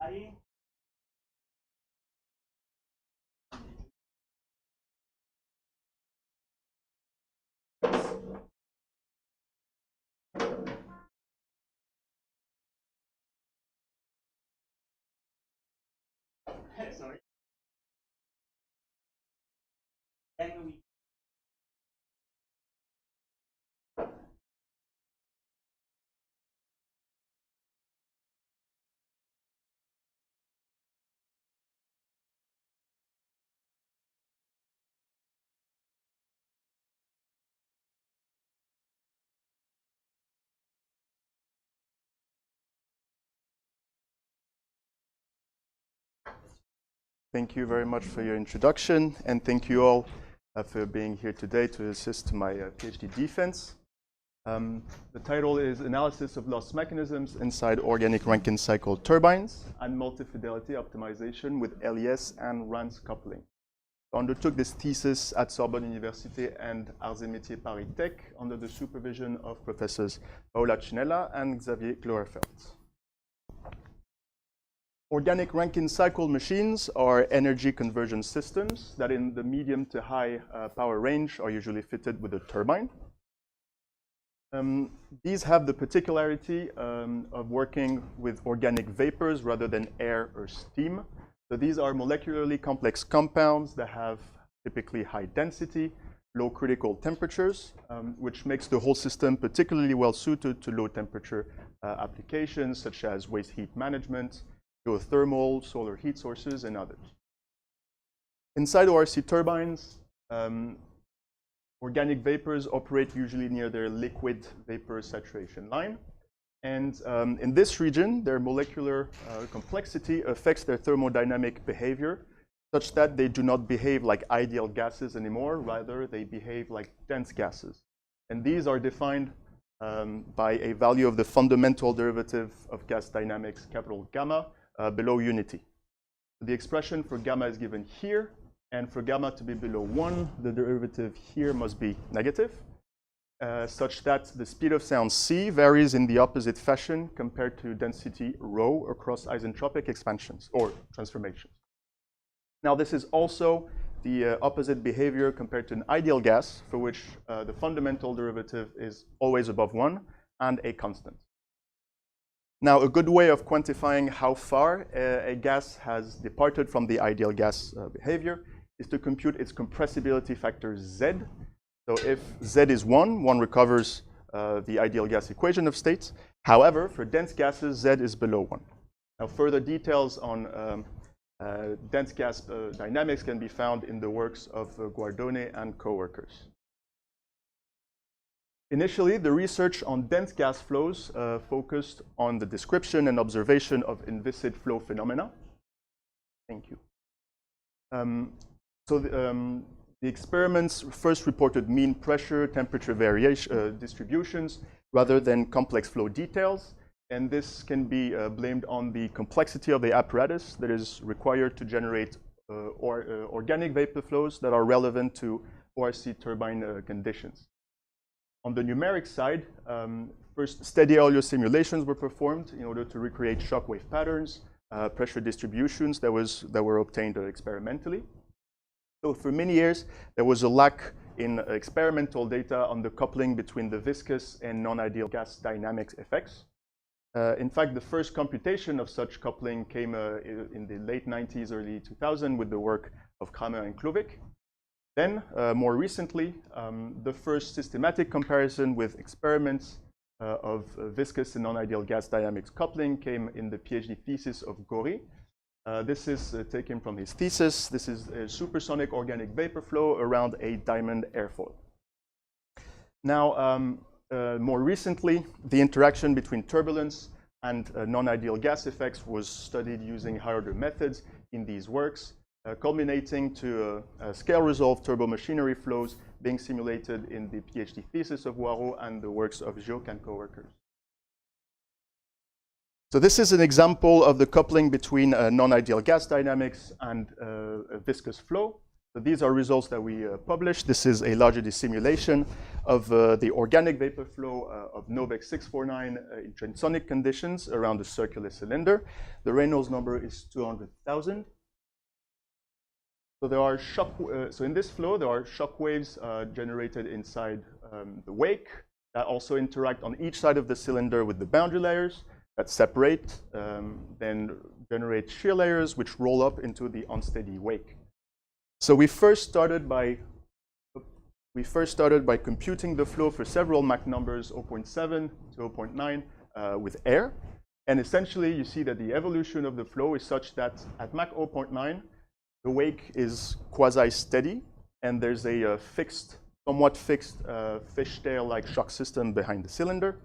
Sorry. Then we Thank you very much for your introduction, and thank you all for being here today to assist my PhD defense. The title is Analysis of Loss Mechanisms Inside Organic Rankine Cycle Turbines and Multi-fidelity Optimization with LES and RANS Coupling. I undertook this thesis at Sorbonne University and Arts et Métiers Paris Tech under the supervision of Professors Paola Cinella and Xavier Gloerfeld. Organic Rankine cycle machines are energy conversion systems that in the medium to high power range are usually fitted with a turbine. These have the particularity of working with organic vapors rather than air or steam. So these are molecularly complex compounds that have typically high density, low critical temperatures, which makes the whole system particularly well suited to low temperature applications such as waste heat management, geothermal, solar heat sources, and others. Inside ORC turbines, organic vapors operate usually near their liquid vapor saturation line. And in this region, their molecular complexity affects their thermodynamic behavior such that they do not behave like ideal gases anymore. Rather, they behave like dense gases. And these are defined by a value of the fundamental derivative of gas dynamics, capital gamma, below unity. The expression for gamma is given here, and for gamma to be below 1, the derivative here must be negative, such that the speed of sound c varies in the opposite fashion compared to density rho across isentropic expansions or transformations. Now, this is also the opposite behavior compared to an ideal gas, for which the fundamental derivative is always above 1 and a constant. Now, a good way of quantifying how far a gas has departed from the ideal gas behavior is to compute its compressibility factor Z. So if Z is 1, one recovers the ideal gas equation of states. However, for dense gases, Z is below 1. Now, further details on dense gas dynamics can be found in the works of Guardone and co-workers. Initially, the research on dense gas flows focused on the description and observation of inviscid flow phenomena. Thank you. The experiments first reported mean pressure, temperature variation distributions rather than complex flow details. And this can be blamed on the complexity of the apparatus that is required to generate organic vapor flows that are relevant to ORC turbine conditions. On the numeric side, first steady Eolio simulations were performed in order to recreate shockwave patterns, pressure distributions that were obtained experimentally. So for many years, there was a lack in experimental data on the coupling between the viscous and non-ideal gas dynamics effects. In fact, the first computation of such coupling came in the late 90s, early 2000 with the work of Kramer and Kluvik. Then, more recently, the first systematic comparison with experiments of viscous and non-ideal gas dynamics coupling came in the PhD thesis of Gori. This is taken from his thesis. This is a supersonic organic vapor flow around a diamond airfoil. Now, more recently, the interaction between turbulence and non-ideal gas effects was studied using higher-order methods in these works, culminating to scale-resolved turbomachinery flows being simulated in the PhD thesis of Waro and the works of Jok and co-workers. So this is an example of the coupling between non-ideal gas dynamics and viscous flow. So these are results that we published. This is a largely simulation of the organic vapor flow of Novex 649 in transonic conditions around a circular cylinder. The Reynolds number is 200,000. So there are so in this flow, there are shock waves generated inside the wake that also interact on each side of the cylinder with the boundary layers that separate, then generate shear layers which roll up into the unsteady wake. So we first started by computing the flow for several Mach numbers 0.7 to 0.9 with air. And essentially, you see that the evolution of the flow is such that at Mach 0.9, the wake is quasi-steady, and there's a somewhat fixed fishtail-like shock system behind the cylinder.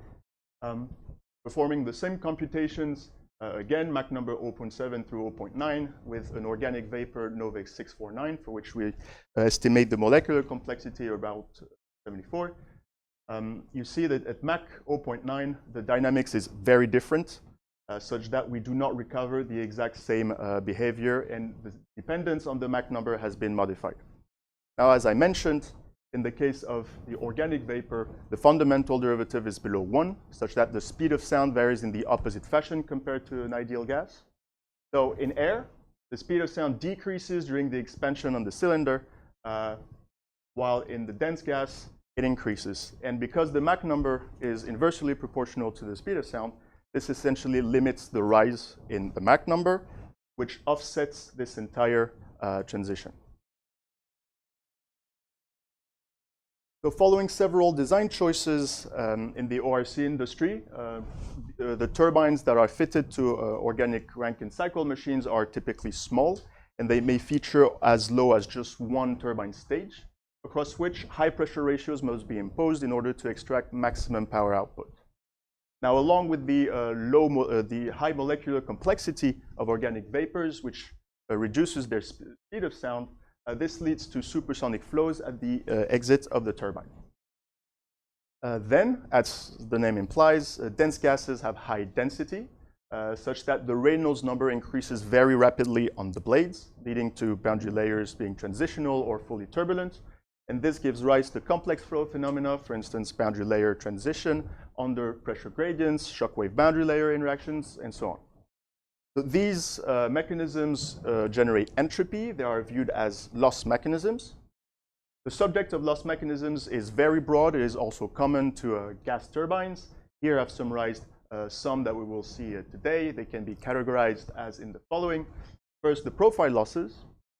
Performing the same computations, again, Mach number 0.7 through 0.9 with an organic vapor Novex 649, for which we estimate the molecular complexity about 74. You see that at Mach 0.9, the dynamics is very different, such that we do not recover the exact same behavior, and the dependence on the Mach number has been modified. Now, as I mentioned, in the case of the organic vapor, the fundamental derivative is below 1, such that the speed of sound varies in the opposite fashion compared to an ideal gas. So in air, the speed of sound decreases during the expansion on the cylinder, while in the dense gas, it increases. And because the Mach number is inversely proportional to the speed of sound, this essentially limits the rise in the Mach number, which offsets this entire transition. So following several design choices in the ORC industry, the turbines that are fitted to organic Rankine cycle machines are typically small, and they may feature as low as just one turbine stage, across which high pressure ratios must be imposed in order to extract maximum power output. Now, along with the high molecular complexity of organic vapors, which reduces their speed of sound, this leads to supersonic flows at the exit of the turbine. Then, as the name implies, dense gases have high density, such that the Reynolds number increases very rapidly on the blades, leading to boundary layers being transitional or fully turbulent. And this gives rise to complex flow phenomena, for instance, boundary layer transition under pressure gradients, shockwave boundary layer interactions, and so on. So these mechanisms generate entropy. They are viewed as loss mechanisms. The subject of loss mechanisms is very broad. It is also common to gas turbines. Here I've summarized some that we will see today. They can be categorized as in the following. First, the profile losses.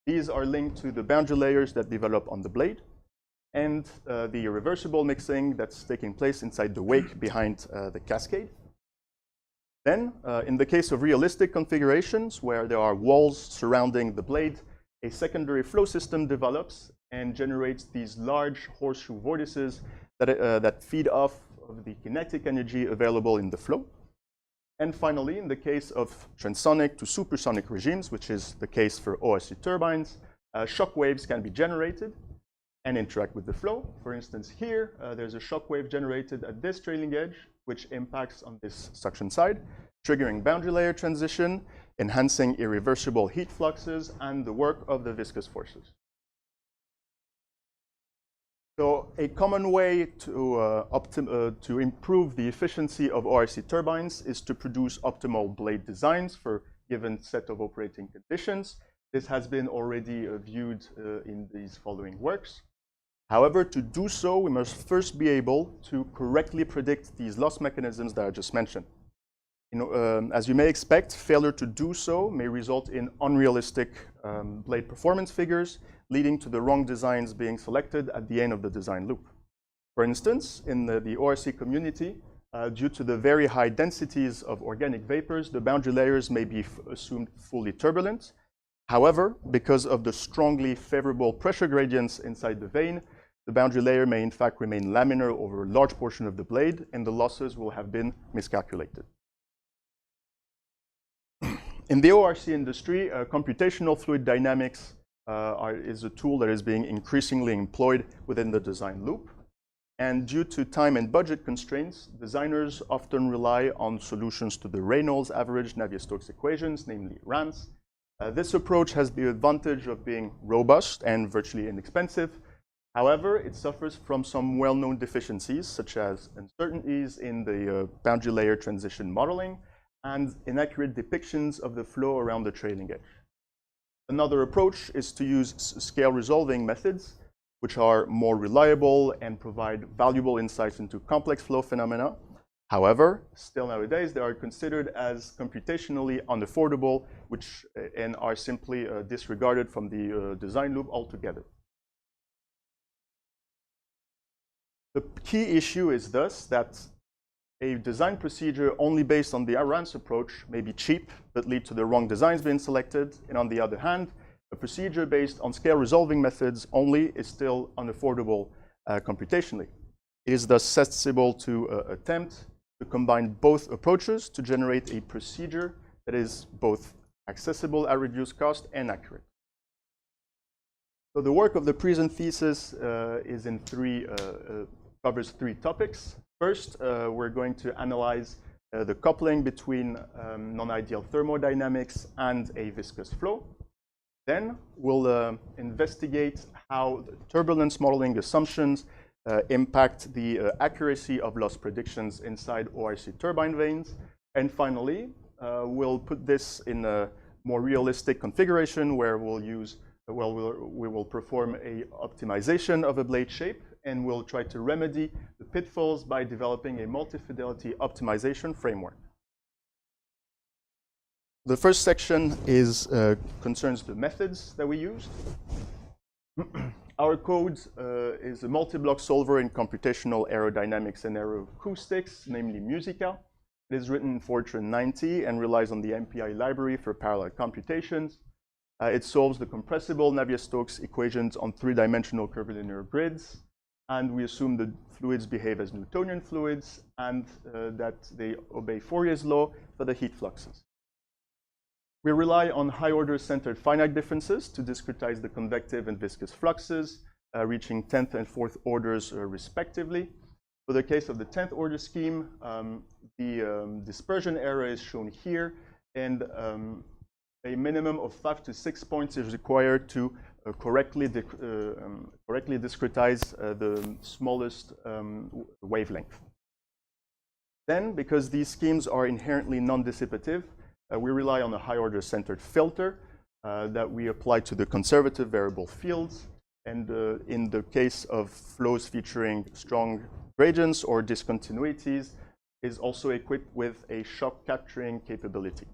These are linked to the boundary layers that develop on the blade, and the irreversible mixing that's taking place inside the wake behind the cascade. Then, in the case of realistic configurations where there are walls surrounding the blade, a secondary flow system develops and generates these large horseshoe vortices that feed off of the kinetic energy available in the flow. And finally, in the case of transonic to supersonic regimes, which is the case for ORC turbines, shock waves can be generated and interact with the flow. For instance, here, there's a shock wave generated at this trailing edge, which impacts on this suction side, triggering boundary layer transition, enhancing irreversible heat fluxes, and the work of the viscous forces. So a common way to improve the efficiency of ORC turbines is to produce optimal blade designs for a given set of operating conditions. This has been already viewed in these following works. However, to do so, we must first be able to correctly predict these loss mechanisms that I just mentioned. As you may expect, failure to do so may result in unrealistic blade performance figures, leading to the wrong designs being selected at the end of the design loop. For instance, in the ORC community, due to the very high densities of organic vapors, the boundary layers may be assumed fully turbulent. However, because of the strongly favorable pressure gradients inside the vane, the boundary layer may in fact remain laminar over a large portion of the blade, and the losses will have been miscalculated. In the ORC industry, computational fluid dynamics is a tool that is being increasingly employed within the design loop. And due to time and budget constraints, designers often rely on solutions to the Reynolds average Navier-Stokes equations, namely RANS. This approach has the advantage of being robust and virtually inexpensive. However, it suffers from some well-known deficiencies, such as uncertainties in the boundary layer transition modeling and inaccurate depictions of the flow around the trailing edge. Another approach is to use scale resolving methods, which are more reliable and provide valuable insights into complex flow phenomena. However, still nowadays, they are considered as computationally unaffordable, and are simply disregarded from the design loop altogether. The key issue is thus that a design procedure only based on the RANS approach may be cheap, but lead to the wrong designs being selected. And on the other hand, a procedure based on scale resolving methods only is still unaffordable computationally. It is thus sensible to attempt to combine both approaches to generate a procedure that is both accessible at reduced cost and accurate. So the work of the present thesis covers three topics. First, we're going to analyze the coupling between non-ideal thermodynamics and a viscous flow. Then we'll investigate how the turbulence modeling assumptions impact the accuracy of loss predictions inside ORC turbine vanes. And finally, we'll put this in a more realistic configuration where we will perform a optimization of a blade shape, and we'll try to remedy the pitfalls by developing a multi-fidelity optimization framework. The first section concerns the methods that we used. Our code is a multi-block solver in computational aerodynamics and aeroacoustics, namely Musica. It is written in Fortran 90 and relies on the MPI library for parallel computations. It solves the compressible Navier-Stokes equations on three-dimensional curvilinear grids, and we assume the fluids behave as Newtonian fluids and that they obey Fourier's law for the heat fluxes. We rely on high-order centered finite differences to discretize the convective and viscous fluxes, reaching 10th and 4th orders respectively. For the case of the 10th order scheme, the dispersion error is shown here, and a minimum of 5 to 6 points is required to correctly discretize the smallest wavelength. Then, because these schemes are inherently non-dissipative, we rely on a high-order centered filter that we apply to the conservative variable fields. And in the case of flows featuring strong gradients or discontinuities, is also equipped with a shock capturing capability.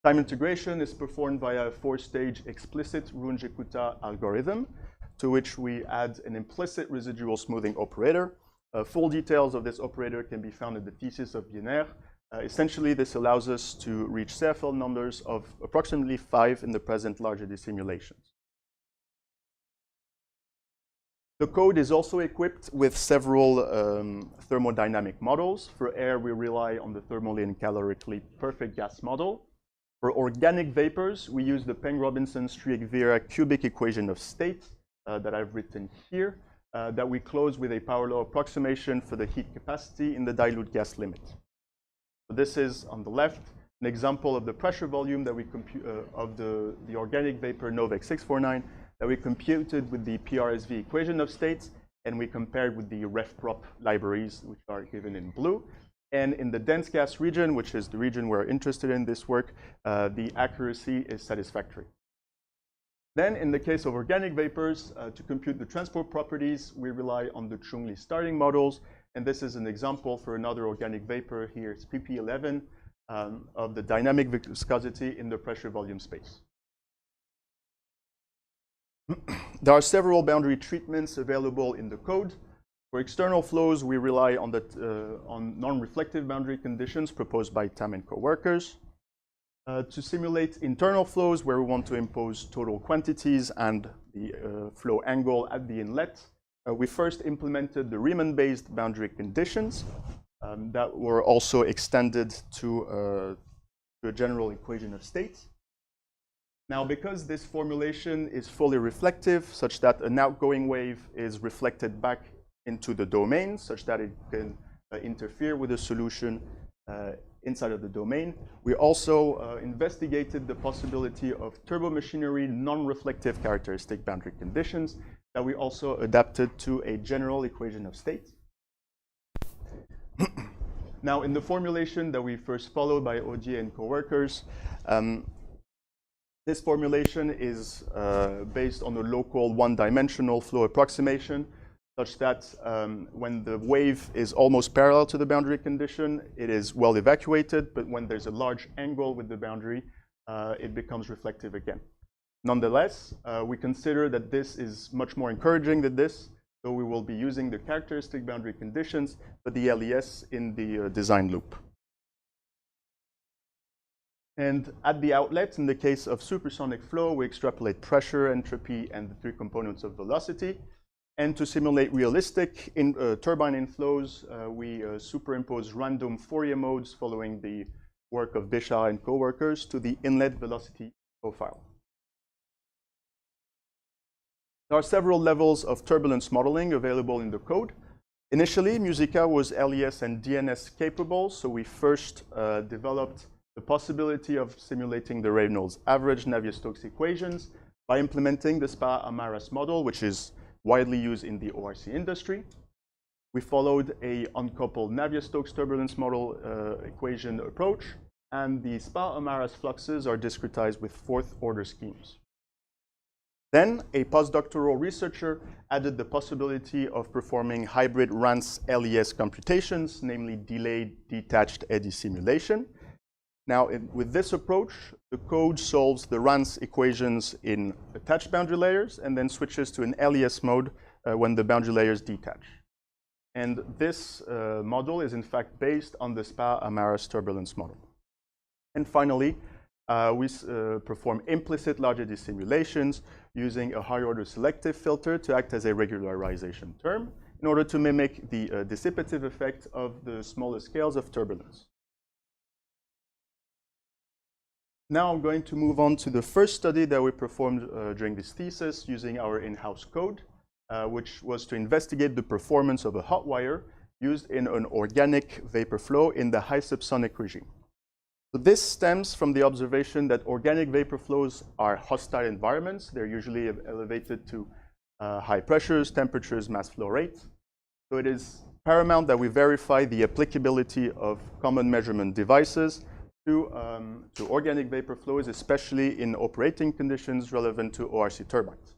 Time integration is performed via a 4-stage explicit Runge-Kutta algorithm, to which we add an implicit residual smoothing operator. Full details of this operator can be found in the thesis of Biener. Essentially, this allows us to reach Seerfeld numbers of approximately 5 in the present large eddy simulations. The code is also equipped with several thermodynamic models. For air, we rely on the thermally and calorically perfect gas model. For organic vapors, we use the Peng-Robinson-Striek-Vera cubic equation of state that I've written here, that we close with a power law approximation for the heat capacity in the dilute gas limit. So this is, on the left, an example of the pressure volume that we of the organic vapor Novec 649 that we computed with the PRSV equation of states, and we compared with the RefProp libraries, which are given in blue. And in the dense gas region, which is the region we're interested in this work, the accuracy is satisfactory. Then, in the case of organic vapors, to compute the transport properties, we rely on the Chung-Lee starting models. And this is an example for another organic vapor here. It's PP11 of the dynamic viscosity in the pressure volume space. There are several boundary treatments available in the code. For external flows, we rely on non-reflective boundary conditions proposed by Tam and co-workers. To simulate internal flows, where we want to impose total quantities and the flow angle at the inlet, we first implemented the Riemann-based boundary conditions that were also extended to a general equation of states. Now, because this formulation is fully reflective, such that an outgoing wave is reflected back into the domain, such that it can interfere with the solution inside of the domain. We also investigated the possibility of turbomachinery non-reflective characteristic boundary conditions that we also adapted to a general equation of state. Now, in the formulation that we first followed by Odier and coworkers, this formulation is based on a local one-dimensional flow approximation, such that when the wave is almost parallel to the boundary condition, it is well evacuated, but when there's a large angle with the boundary, it becomes reflective again. Nonetheless, we consider that this is much more encouraging than this, so we will be using the characteristic boundary conditions, but the LES in the design loop. And at the outlet, in the case of supersonic flow, we extrapolate pressure, entropy, and the three components of velocity. And to simulate realistic turbine inflows, we superimpose random Fourier modes following the work of Béchard and coworkers to the inlet velocity profile. There are several levels of turbulence modeling available in the code. Initially, Musica was LES and DNS capable, so we first developed the possibility of simulating the Reynolds average Navier-Stokes equations by implementing the Spa-Amaras model, which is widely used in the ORC industry. We followed a uncoupled Navier-Stokes turbulence model equation approach, and the Spa-Amaras fluxes are discretized with fourth-order schemes. Then, a postdoctoral researcher added the possibility of performing hybrid RANS LES computations, namely delayed detached eddy simulation. Now, with this approach, the code solves the RANS equations in attached boundary layers and then switches to an LES mode when the boundary layers detach. And this model is in fact based on the Spa-Amaras turbulence model. And finally, we perform implicit large eddy simulations using a higher-order selective filter to act as a regularization term in order to mimic the dissipative effect of the smaller scales of turbulence. Now I'm going to move on to the first study that we performed during this thesis using our in-house code, which was to investigate the performance of a hot wire used in an organic vapor flow in the high subsonic regime. So this stems from the observation that organic vapor flows are hostile environments. They're usually elevated to high pressures, temperatures, mass flow rate. So it is paramount that we verify the applicability of common measurement devices to organic vapor flows, especially in operating conditions relevant to ORC turbines.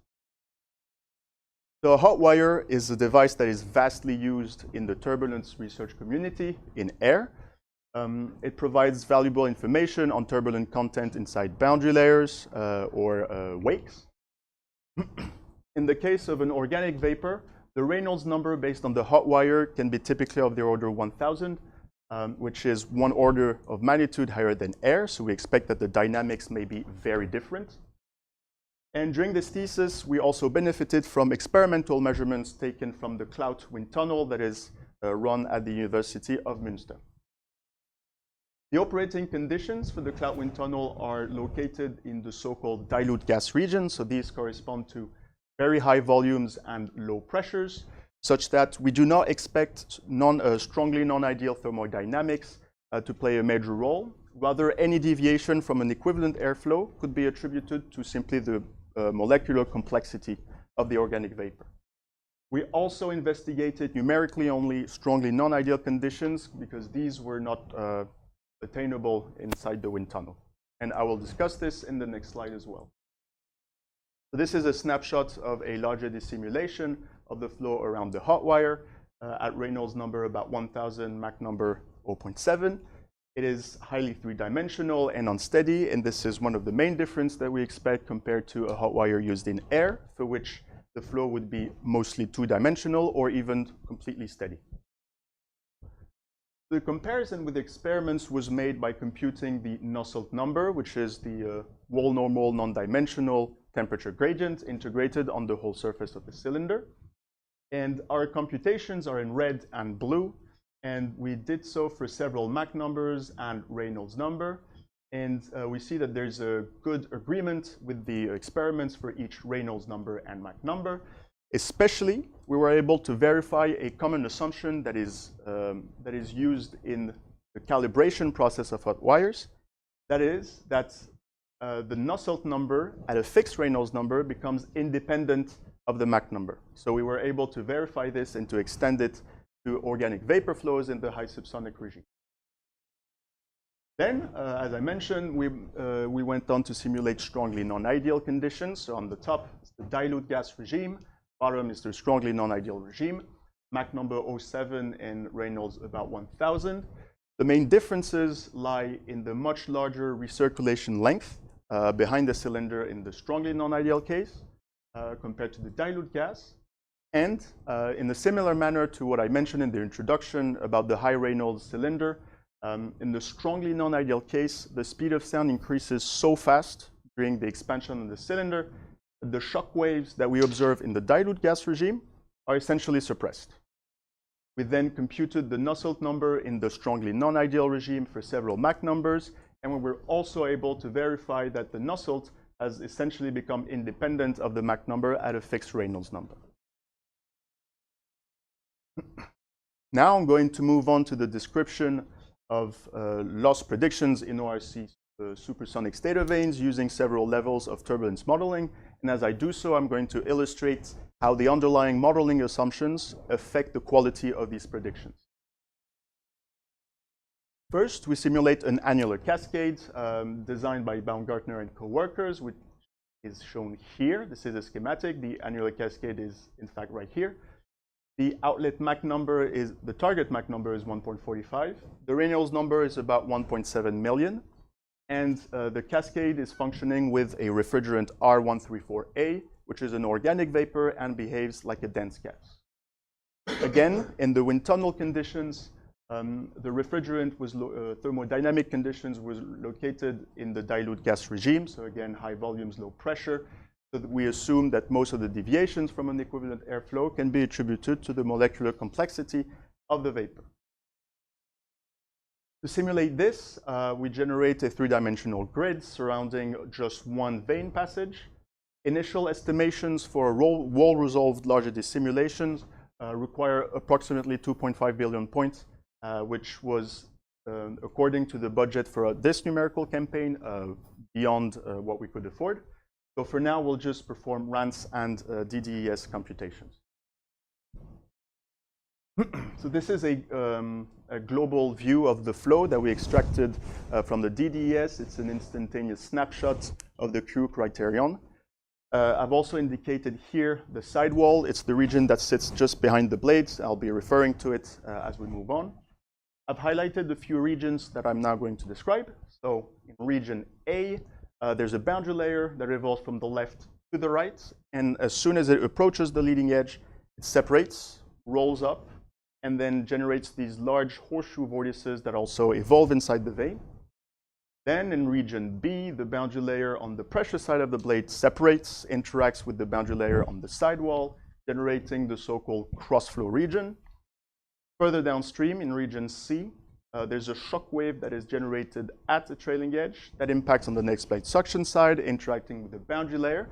So a hot wire is a device that is vastly used in the turbulence research community in air. It provides valuable information on turbulent content inside boundary layers or wakes. In the case of an organic vapor, the Reynolds number based on the hot wire can be typically of the order 1000, which is one order of magnitude higher than air, so we expect that the dynamics may be very different. And during this thesis, we also benefited from experimental measurements taken from the Clout wind tunnel that is run at the University of Münster. The operating conditions for the Clout wind tunnel are located in the so-called dilute gas region, so these correspond to very high volumes and low pressures, such that we do not expect strongly non-ideal thermodynamics to play a major role. Rather, any deviation from an equivalent airflow could be attributed to simply the molecular complexity of the organic vapor. We also investigated numerically only strongly non-ideal conditions because these were not attainable inside the wind tunnel. And I will discuss this in the next slide as well. So this is a snapshot of a large eddy simulation of the flow around the hot wire at Reynolds number about 1000, Mach number 0.7. It is highly three-dimensional and unsteady, and this is one of the main differences that we expect compared to a hot wire used in air, for which the flow would be mostly two-dimensional or even completely steady. The comparison with experiments was made by computing the Nusselt number, which is the wall normal non-dimensional temperature gradient integrated on the whole surface of the cylinder. And our computations are in red and blue. And we did so for several Mach numbers and Reynolds number. And we see that there's a good agreement with the experiments for each Reynolds number and Mach number. Especially, we were able to verify a common assumption that is used in the calibration process of hot wires. That is, that the Nusselt number at a fixed Reynolds number becomes independent of the Mach number. So we were able to verify this and to extend it to organic vapor flows in the high subsonic regime. Then, as I mentioned, we went on to simulate strongly non-ideal conditions. So on the top is the dilute gas regime. Bottom is the strongly non-ideal regime. Mach number 0.7 and Reynolds about 1,000. The main differences lie in the much larger recirculation length behind the cylinder in the strongly non-ideal case compared to the dilute gas. And in a similar manner to what I mentioned in the introduction about the high Reynolds cylinder, in the strongly non-ideal case, the speed of sound increases so fast during the expansion of the cylinder that the shock waves that we observe in the dilute gas regime are essentially suppressed. We then computed the Nusselt number in the strongly non-ideal regime for several Mach numbers, and we were also able to verify that the Nusselt has essentially become independent of the Mach number at a fixed Reynolds number. Now I'm going to move on to the description of loss predictions in ORC supersonic stator vanes using several levels of turbulence modeling. And as I do so, I'm going to illustrate how the underlying modeling assumptions affect the quality of these predictions. First, we simulate an annular cascade designed by Baumgartner and co-workers, which is shown here. This is a schematic. The annular cascade is, in fact, right here. The outlet Mach number is, the target Mach number is 1.45. The Reynolds number is about 1.7 million. And the cascade is functioning with a refrigerant R134A, which is an organic vapor and behaves like a dense gas. Again, in the wind tunnel conditions, the refrigerant was thermodynamic conditions was located in the dilute gas regime. So again, high volumes, low pressure. So that we assume that most of the deviations from an equivalent airflow can be attributed to the molecular complexity of the vapor. To simulate this, we generate a three-dimensional grid surrounding just one vane passage. Initial estimations for wall-resolved large-eddy simulations require approximately 2.5 billion points, which was, according to the budget for this numerical campaign, beyond what we could afford. So for now, we'll just perform RANS and DDES computations. So this is a global view of the flow that we extracted from the DDES. It's an instantaneous snapshot of the Q criterion. I've also indicated here the sidewall. It's the region that sits just behind the blades. I'll be referring to it as we move on. I've highlighted a few regions that I'm now going to describe. So in region A, there's a boundary layer that revolves from the left to the right. And as soon as it approaches the leading edge, it separates, rolls up, and then generates these large horseshoe vortices that also evolve inside the vane. Then in region B, the boundary layer on the pressure side of the blade separates, interacts with the boundary layer on the sidewall, generating the so-called cross-flow region. Further downstream in region C, there's a shock wave that is generated at the trailing edge that impacts on the next blade suction side, interacting with the boundary layer.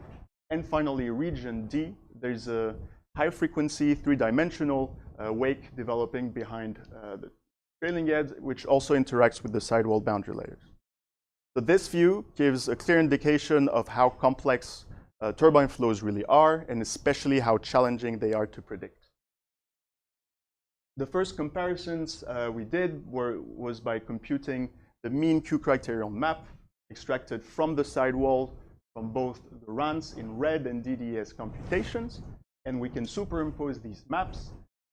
And finally, region D, there's a high-frequency, three-dimensional wake developing behind the trailing edge, which also interacts with the sidewall boundary layers. So this view gives a clear indication of how complex turbine flows really are, and especially how challenging they are to predict. The first comparisons we did was by computing the mean Q criterion map extracted from the sidewall from both the RANS in red and DDES computations, and we can superimpose these maps.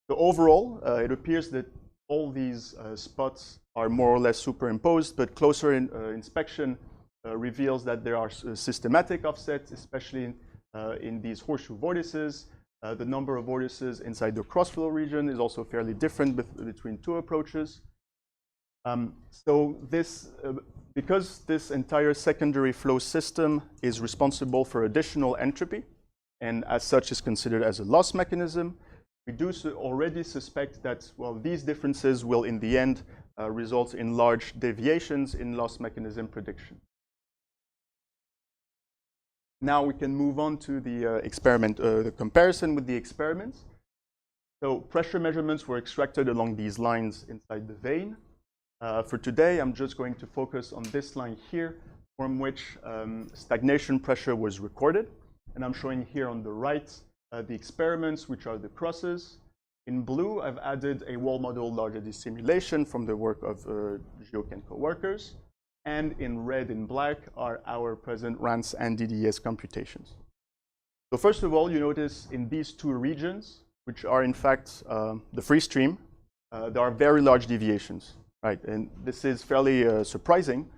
So overall, it appears that all these spots are more or less superimposed, but closer inspection reveals that there are systematic offsets, especially in these horseshoe vortices. The number of vortices inside the crossflow region is also fairly different between two approaches. So this, because this entire secondary flow system is responsible for additional entropy, and as such is considered as a loss mechanism, we do already suspect that, well, these differences will in the end result in large deviations in loss mechanism prediction. Now we can move on to the experiment, the comparison with the experiments. So pressure measurements were extracted along these lines inside the vane. For today, I'm just going to focus on this line here, from which stagnation pressure was recorded. And I'm showing here on the right the experiments, which are the crosses. In blue, I've added a wall model largely simulation from the work of Gioc and co-workers. And in red and black are our present RANS and DDES computations. So first of all, you notice in these two regions, which are in fact the free stream, there are very large deviations, right? And this is fairly surprising.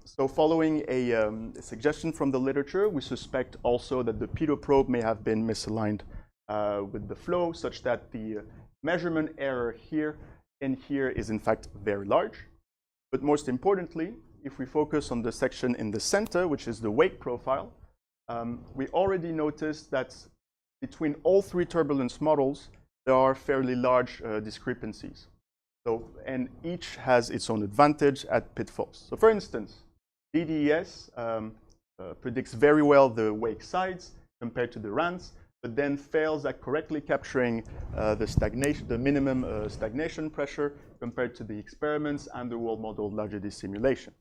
So following a suggestion from the literature, we suspect also that the pitot probe may have been misaligned with the flow, such that the measurement error here and here is in fact very large. But most importantly, if we focus on the section in the center, which is the wake profile, we already noticed that between all three turbulence models, there are fairly large discrepancies. So, and each has its own advantage at pitfalls. So for instance, DDES predicts very well the wake sides compared to the RANS, but then fails at correctly capturing the minimum stagnation pressure compared to the experiments and the wall model largely simulation.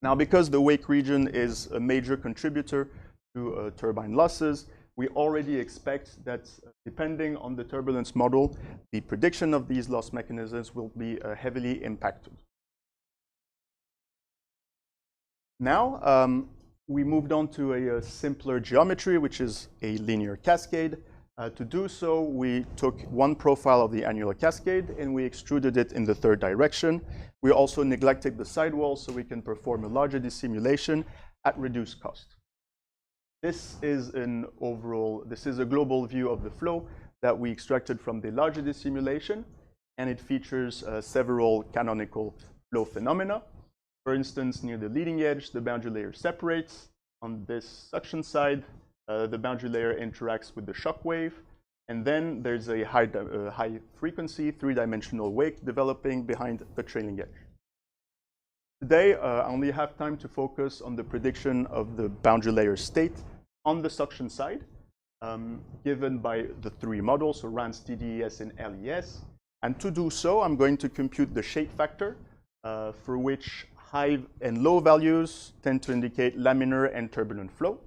Now, because the wake region is a major contributor to turbine losses, we already expect that depending on the turbulence model, the prediction of these loss mechanisms will be heavily impacted. Now, we moved on to a simpler geometry, which is a linear cascade. To do so, we took one profile of the annular cascade and we extruded it in the third direction. We also neglected the sidewall so we can perform a larger dissimulation at reduced cost. This is a global view of the flow that we extracted from the larger dissimulation, and it features several canonical flow phenomena. For instance, near the leading edge, the boundary layer separates. On this suction side, the boundary layer interacts with the shock wave, and then there's a high frequency, three-dimensional wake developing behind the trailing edge. Today, I only have time to focus on the prediction of the boundary layer state on the suction side, given by the three models, so RANS, DDES, and LES. And to do so, I'm going to compute the shape factor, for which high and low values tend to indicate laminar and turbulent flow.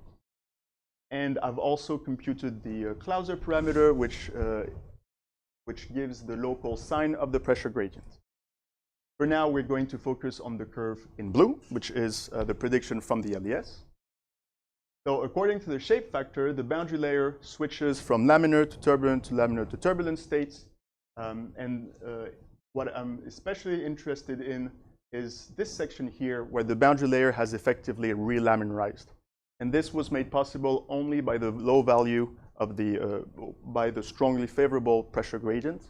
And I've also computed the Clauser parameter, which gives the local sign of the pressure gradient. For now, we're going to focus on the curve in blue, which is the prediction from the LES. So according to the shape factor, the boundary layer switches from laminar to turbulent states. What I'm especially interested in is this section here, where the boundary layer has effectively relaminarized. And this was made possible only by the low value of by the strongly favorable pressure gradient,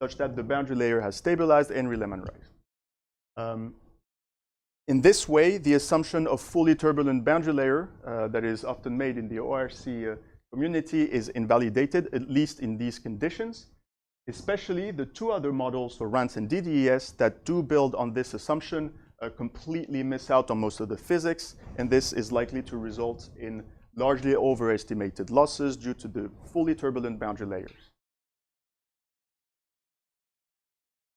such that the boundary layer has stabilized and relaminarized. In this way, the assumption of fully turbulent boundary layer that is often made in the ORC community is invalidated, at least in these conditions, especially the two other models, so RANS and DDES, that do build on this assumption completely miss out on most of the physics, and this is likely to result in largely overestimated losses due to the fully turbulent boundary layers.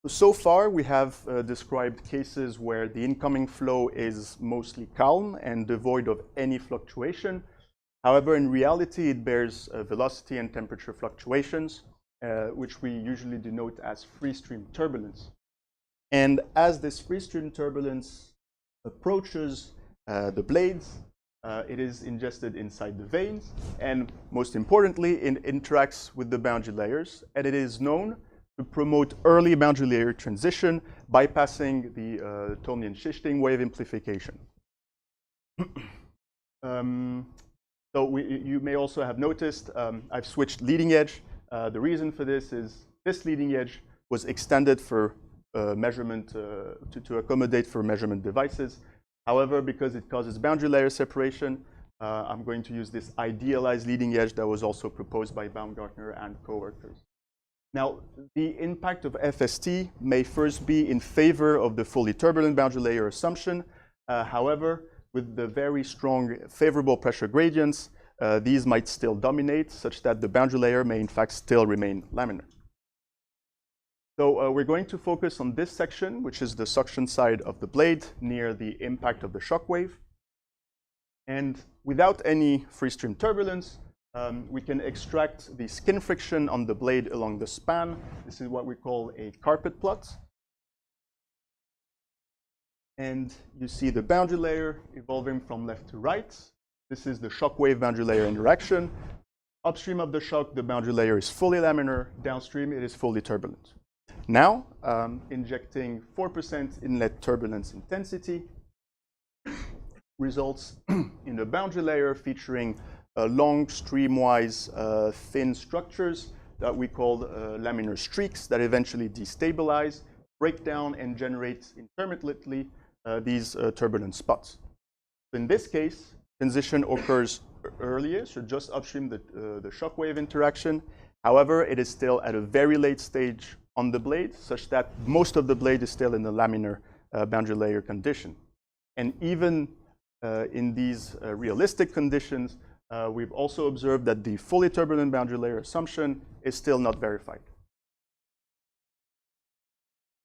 So far, we have described cases where the incoming flow is mostly calm and devoid of any fluctuation. However, in reality, it bears velocity and temperature fluctuations, which we usually denote as free stream turbulence. And as this free stream turbulence approaches the blades, it is ingested inside the vanes, and most importantly, it interacts with the boundary layers, and it is known to promote early boundary layer transition, bypassing the Thomlian-Schichting wave amplification. So you may also have noticed I've switched leading edge. The reason for this is this leading edge was extended for measurement to accommodate for measurement devices. However, because it causes boundary layer separation, I'm going to use this idealized leading edge that was also proposed by Baumgartner and co-workers. Now, the impact of FST may first be in favor of the fully turbulent boundary layer assumption. However, with the very strong favorable pressure gradients, these might still dominate, such that the boundary layer may in fact still remain laminar. So we're going to focus on this section, which is the suction side of the blade near the impact of the shock wave. And without any free stream turbulence, we can extract the skin friction on the blade along the span. This is what we call a carpet plot. And you see the boundary layer evolving from left to right. This is the shock wave boundary layer interaction. Upstream of the shock, the boundary layer is fully laminar. Downstream, it is fully turbulent. Now, injecting 4% inlet turbulence intensity results in a boundary layer featuring long streamwise thin structures that we call laminar streaks that eventually destabilize, break down, and generate intermittently these turbulent spots. In this case, transition occurs earlier, so just upstream the shock wave interaction. However, it is still at a very late stage on the blade, such that most of the blade is still in the laminar boundary layer condition. And even in these realistic conditions, we've also observed that the fully turbulent boundary layer assumption is still not verified.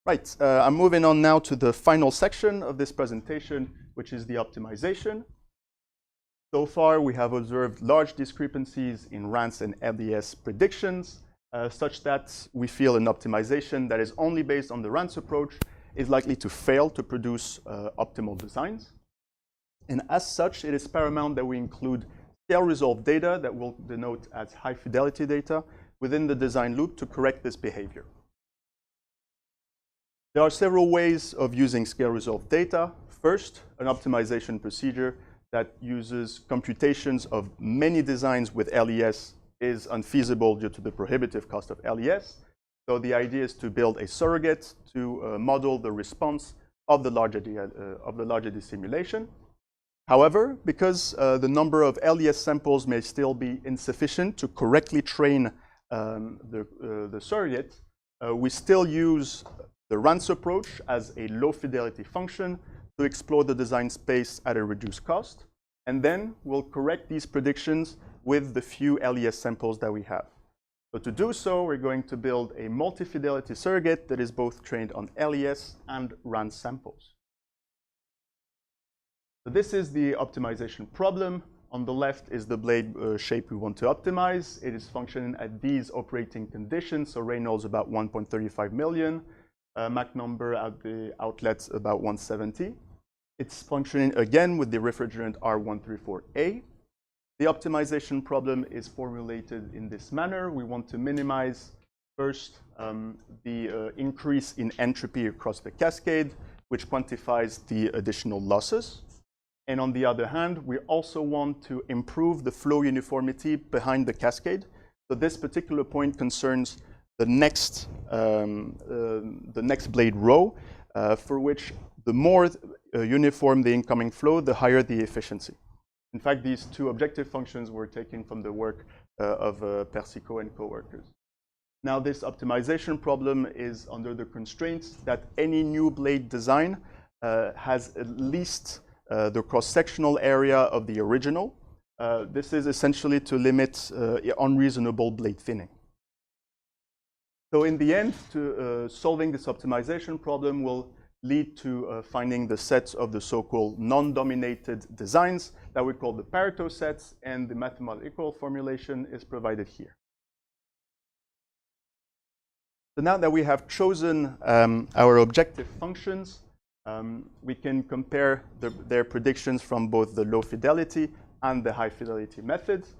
Right, I'm moving on now to the final section of this presentation, which is the optimization. So far, we have observed large discrepancies in RANS and LES predictions, such that we feel an optimization that is only based on the RANS approach is likely to fail to produce optimal designs. And as such, it is paramount that we include scale-resolved data that we'll denote as high-fidelity data within the design loop to correct this behavior. There are several ways of using scale-resolved data. First, an optimization procedure that uses computations of many designs with LES is unfeasible due to the prohibitive cost of LES. So the idea is to build a surrogate to model the response of the larger dissimulation. However, because the number of LES samples may still be insufficient to correctly train the surrogate, we still use the RANS approach as a low-fidelity function to explore the design space at a reduced cost. And then we'll correct these predictions with the few LES samples that we have. So to do so, we're going to build a multi-fidelity surrogate that is both trained on LES and RANS samples. So this is the optimization problem. On the left is the blade shape we want to optimize. It is functioning at these operating conditions. So Reynolds about 1.35 million. Mach number at the outlets about 170. It's functioning again with the refrigerant R134A. The optimization problem is formulated in this manner. We want to minimize first the increase in entropy across the cascade, which quantifies the additional losses. And on the other hand, we also want to improve the flow uniformity behind the cascade. So this particular point concerns the next blade row, for which the more uniform the incoming flow, the higher the efficiency. In fact, these two objective functions were taken from the work of Persico and co-workers. Now, this optimization problem is under the constraints that any new blade design has at least the cross-sectional area of the original. This is essentially to limit unreasonable blade thinning. So in the end, solving this optimization problem will lead to finding the sets of the so-called non-dominated designs that we call the Pareto sets, and the mathematical formulation is provided here. So now that we have chosen our objective functions, we can compare their predictions from both the low fidelity and the high fidelity methods.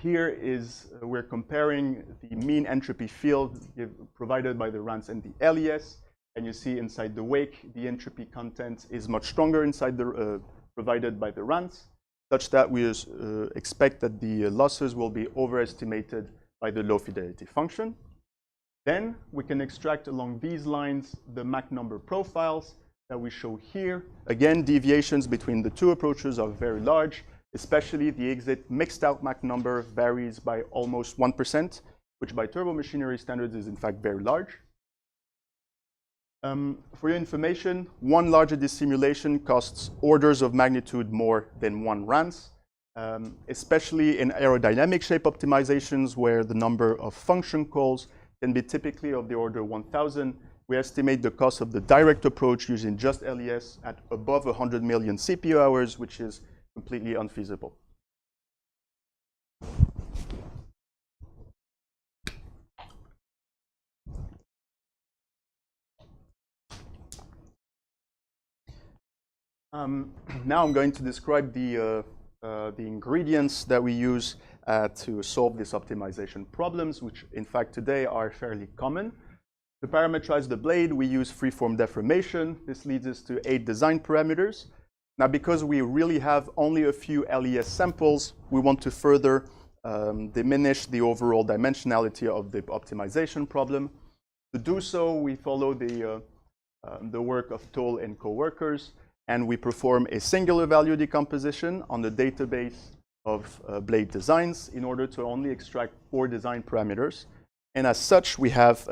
Here we're comparing the mean entropy field provided by the RANS and the LES. And you see inside the wake, the entropy content is much stronger inside the provided by the RANS, such that we expect that the losses will be overestimated by the low fidelity function. Then we can extract along these lines the Mach number profiles that we show here. Again, deviations between the two approaches are very large, especially the exit mixed out Mach number varies by almost 1%, which by turbomachinery standards is in fact very large. For your information, one larger dissimulation costs orders of magnitude more than one RANS, especially in aerodynamic shape optimizations where the number of function calls can be typically of the order 1,000. We estimate the cost of the direct approach using just LES at above 100 million CPU hours, which is completely unfeasible. Now I'm going to describe the ingredients that we use to solve these optimization problems, which in fact today are fairly common. To parameterize the blade, we use freeform deformation. This leads us to 8 design parameters. Now, because we really have only a few LES samples, we want to further diminish the overall dimensionality of the optimization problem. To do so, we follow the work of Toll and co-workers, and we perform a singular value decomposition on the database of blade designs in order to only extract 4 design parameters. And as such, we have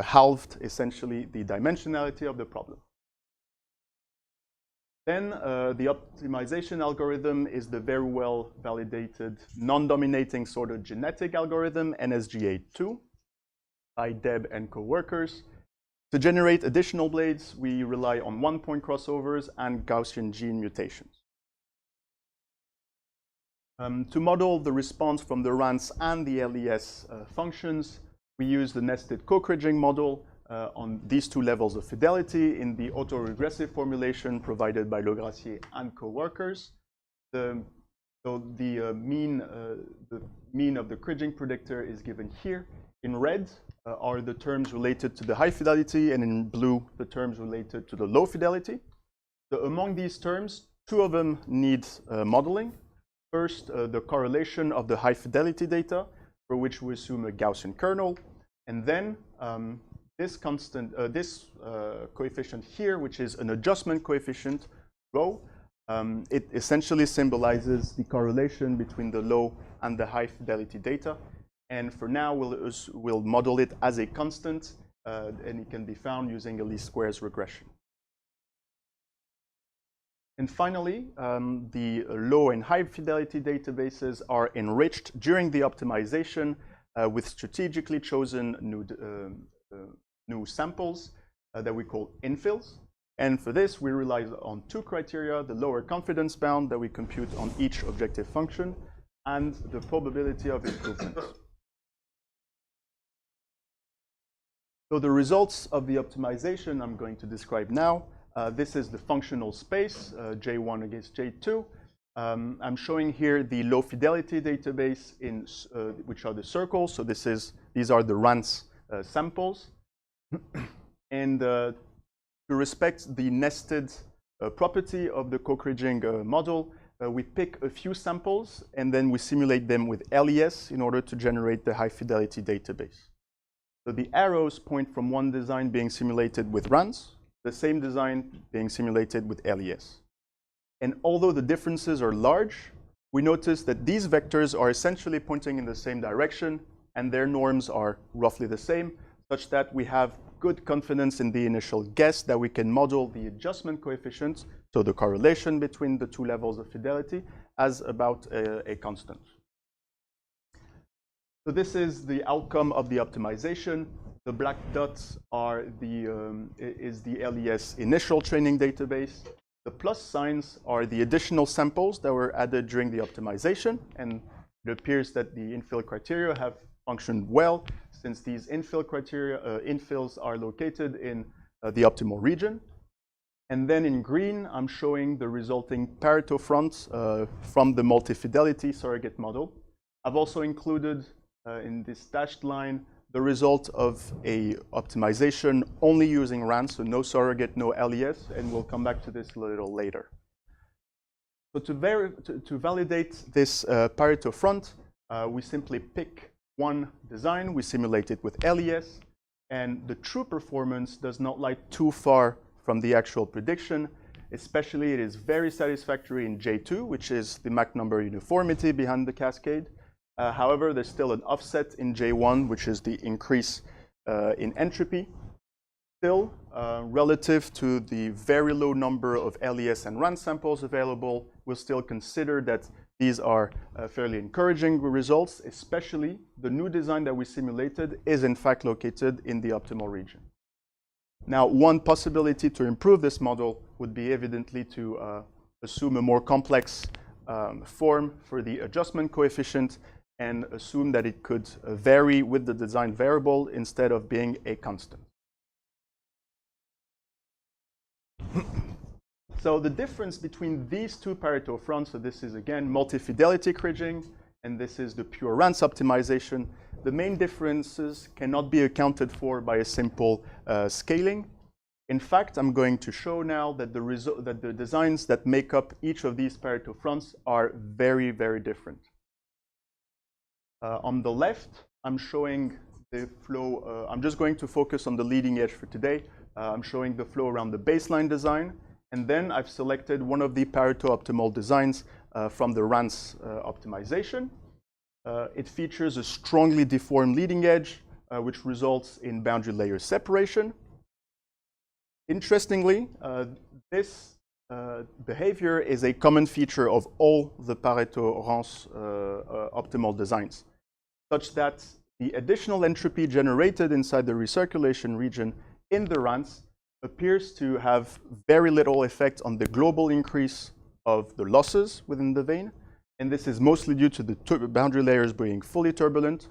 halved, essentially, the dimensionality of the problem. Then the optimization algorithm is the very well validated non-dominating sort of genetic algorithm, NSGA2, by Deb and co-workers. To generate additional blades, we rely on one-point crossovers and Gaussian gene mutations. To model the response from the RANS and the LES functions, we use the nested co-kriging model on these 2 levels of fidelity in the autoregressive formulation provided by Le Gracier and co-workers. The mean of the kriging predictor is given here. In red are the terms related to the high fidelity, and in blue, the terms related to the low fidelity. So among these terms, 2 of them need modeling. First, the correlation of the high fidelity data, for which we assume a Gaussian kernel, and then this coefficient here, which is an adjustment coefficient, rho, it essentially symbolizes the correlation between the low and the high fidelity data. And for now, we'll model it as a constant, and it can be found using a least squares regression. And finally, the low and high fidelity databases are enriched during the optimization with strategically chosen new samples that we call infills. And for this, we rely on 2 criteria: the lower confidence bound that we compute on each objective function, and the probability of improvement. So the results of the optimization I'm going to describe now. This is the functional space, J1 against J2. I'm showing here the low fidelity database, which are the circles. So these are the RANS samples. And to respect the nested property of the co-kriging model, we pick a few samples, and then we simulate them with LES in order to generate the high fidelity database. So the arrows point from one design being simulated with RANS, the same design being simulated with LES. And although the differences are large, we notice that these vectors are essentially pointing in the same direction, and their norms are roughly the same, such that we have good confidence in the initial guess that we can model the adjustment coefficient, so the correlation between the 2 levels of fidelity, as about a constant. So this is the outcome of the optimization. The black dots are is the LES initial training database. The plus signs are the additional samples that were added during the optimization, and it appears that the infill criteria have functioned well, since these infills are located in the optimal region. And then in green, I'm showing the resulting Pareto fronts from the multi-fidelity surrogate model. I've also included in this dashed line the result of a optimization only using RANS, so no surrogate, no LES, and we'll come back to this a little later. So to validate this Pareto front, we simply pick one design, we simulate it with LES, and the true performance does not lie too far from the actual prediction. Especially, it is very satisfactory in J2, which is the Mach number uniformity behind the cascade. However, there's still an offset in J1, which is the increase in entropy. Still, relative to the very low number of LES and RANS samples available, we'll still consider that These are fairly encouraging results, especially the new design that we simulated is in fact located in the optimal region. Now, one possibility to improve this model would be evidently to assume a more complex form for the adjustment coefficient and assume that it could vary with the design variable instead of being a constant. So the difference between these two Pareto fronts, so this is again multi-fidelity kriging, and this is the pure RANS optimization. The main differences cannot be accounted for by a simple scaling. In fact, I'm going to show now that the designs that make up each of these Pareto fronts are very, very different. On the left, I'm showing the flow. I'm just going to focus on the leading edge for today. I'm showing the flow around the baseline design. And then I've selected one of the Pareto optimal designs from the RANS optimization. It features a strongly deformed leading edge, which results in boundary layer separation. Interestingly, this behavior is a common feature of all the Pareto RANS optimal designs, such that the additional entropy generated inside the recirculation region in the RANS appears to have very little effect on the global increase of the losses within the vein. And this is mostly due to the boundary layers being fully turbulent.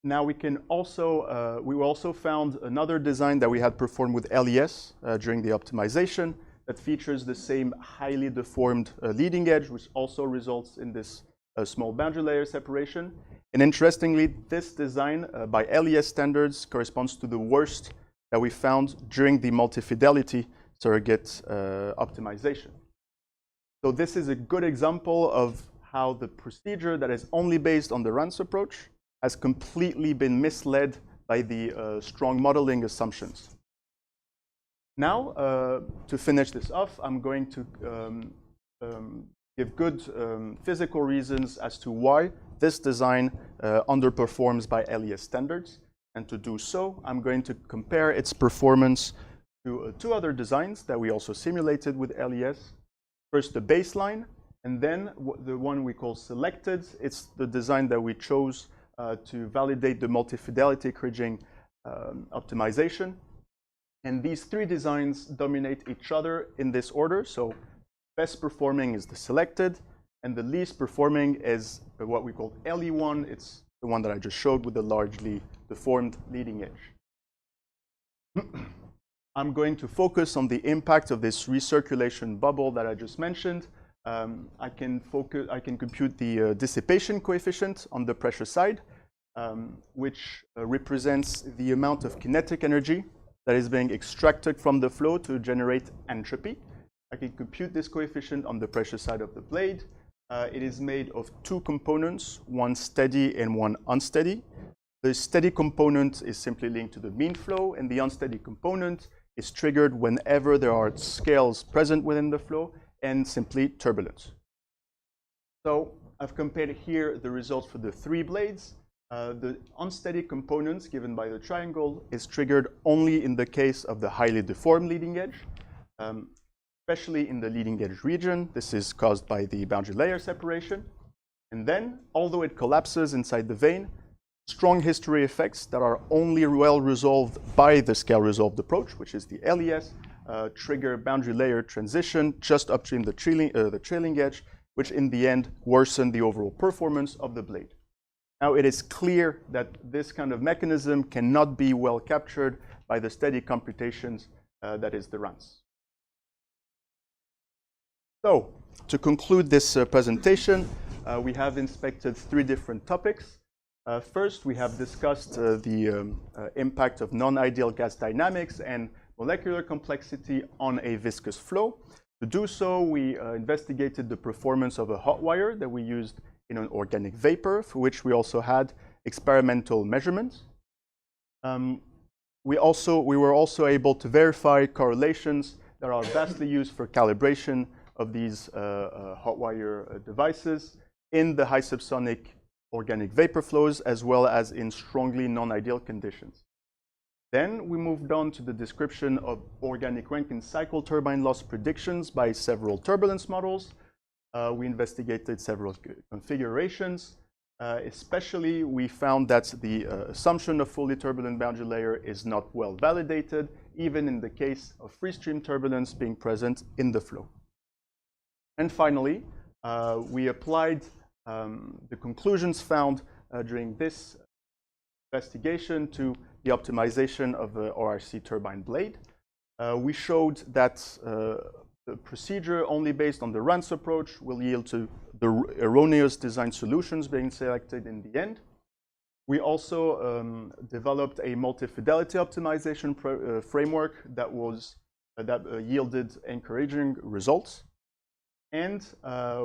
Now we also found another design that we had performed with LES during the optimization that features the same highly deformed leading edge, which also results in this small boundary layer separation. And interestingly, this design by LES standards corresponds to the worst that we found during the multi-fidelity surrogate optimization. So this is a good example of how the procedure that is only based on the RANS approach has completely been misled by the strong modeling assumptions. Now, to finish this off, I'm going to give good physical reasons as to why this design underperforms by LES standards. And to do so, I'm going to compare its performance to two other designs that we also simulated with LES. First, the baseline, and then the one we call selected. It's the design that we chose to validate the multi-fidelity kriging optimization. And these three designs dominate each other in this order. So best performing is the selected, and the least performing is what we call LE1. It's the one that I just showed with the largely deformed leading edge. I'm going to focus on the impact of this recirculation bubble that I just mentioned. I can compute the dissipation coefficient on the pressure side, which represents the amount of kinetic energy that is being extracted from the flow to generate entropy. I can compute this coefficient on the pressure side of the blade. It is made of two components, one steady and one unsteady. The steady component is simply linked to the mean flow, and the unsteady component is triggered whenever there are scales present within the flow and simply turbulence. So I've compared here the results for the three blades. The unsteady components given by the triangle is triggered only in the case of the highly deformed leading edge. Especially in the leading edge region. This is caused by the boundary layer separation. And then, although it collapses inside the vein, strong history effects that are only well resolved by the scale resolved approach, which is the LES, trigger boundary layer transition just upstream the trailing edge, which in the end worsen the overall performance of the blade. Now, it is clear that this kind of mechanism cannot be well captured by the steady computations that is the RANS. So, to conclude this presentation, we have inspected three different topics. First, we have discussed the impact of non-ideal gas dynamics and molecular complexity on a viscous flow. To do so, we investigated the performance of a hot wire that we used in an organic vapor, for which we also had experimental measurements. We were also able to verify correlations that are vastly used for calibration of these hot wire devices in the high subsonic organic vapor flows, as well as in strongly non-ideal conditions. Then we moved on to the description of organic Rankine cycle turbine loss predictions by several turbulence models. we investigated several configurations. Especially, we found that the assumption of fully turbulent boundary layer is not well validated, even in the case of free stream turbulence being present in the flow. And finally, we applied the conclusions found during this investigation to the optimization of the ORC turbine blade. We showed that the procedure only based on the RANS approach will yield to the erroneous design solutions being selected in the end. We also developed a multi-fidelity optimization framework that yielded encouraging results. And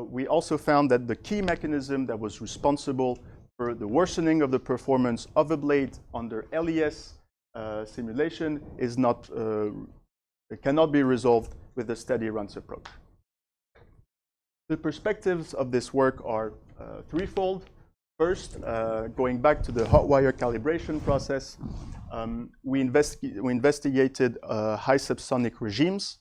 we also found that the key mechanism that was responsible for the worsening of the performance of a blade under LES simulation is not, it cannot be resolved with a steady RANS approach. The perspectives of this work are threefold. First, going back to the hot wire calibration process, we investigated high subsonic regimes.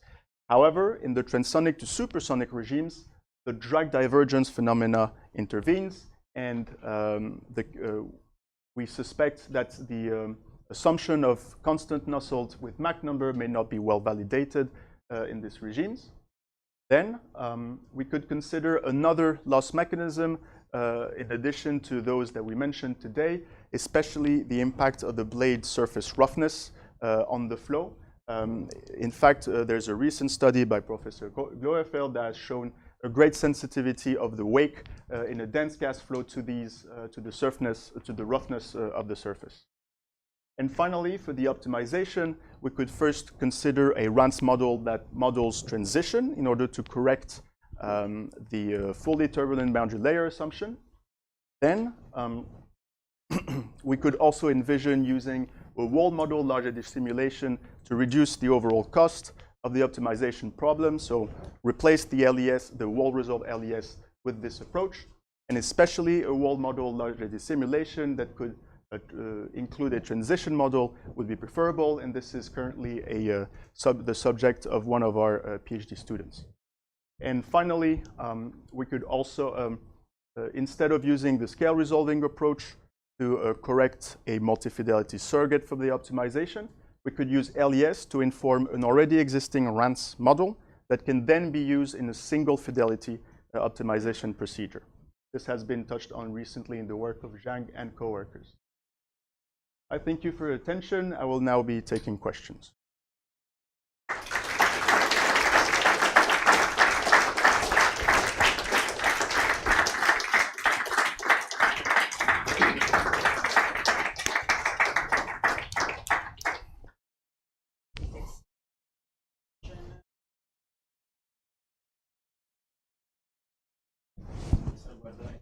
However, in the transonic to supersonic regimes, the drag divergence phenomena intervenes, and we suspect that the assumption of constant Nusselt with Mach number may not be well validated in these regimes. Then we could consider another loss mechanism in addition to those that we mentioned today, especially the impact of the blade surface roughness on the flow. In fact, there's a recent study by Professor Gloerfeld that has shown a great sensitivity of the wake in a dense gas flow to these, to the roughness of the surface. And finally, for the optimization, we could first consider a RANS model that models transition in order to correct the fully turbulent boundary layer assumption. Then we could also envision using a wall model large edge simulation to reduce the overall cost of the optimization problem. So replace the LES, the wall resolve LES, with this approach, and especially a wall model large edge simulation that could include a transition model would be preferable, and this is currently the subject of one of our PhD students. And finally, we could also, instead of using the scale resolving approach to correct a multi-fidelity surrogate for the optimization, we could use LES to inform an already existing RANS model that can then be used in a single fidelity optimization procedure. This has been touched on recently in the work of Zhang and co-workers. I thank you for your attention. I will now be taking questions. So whether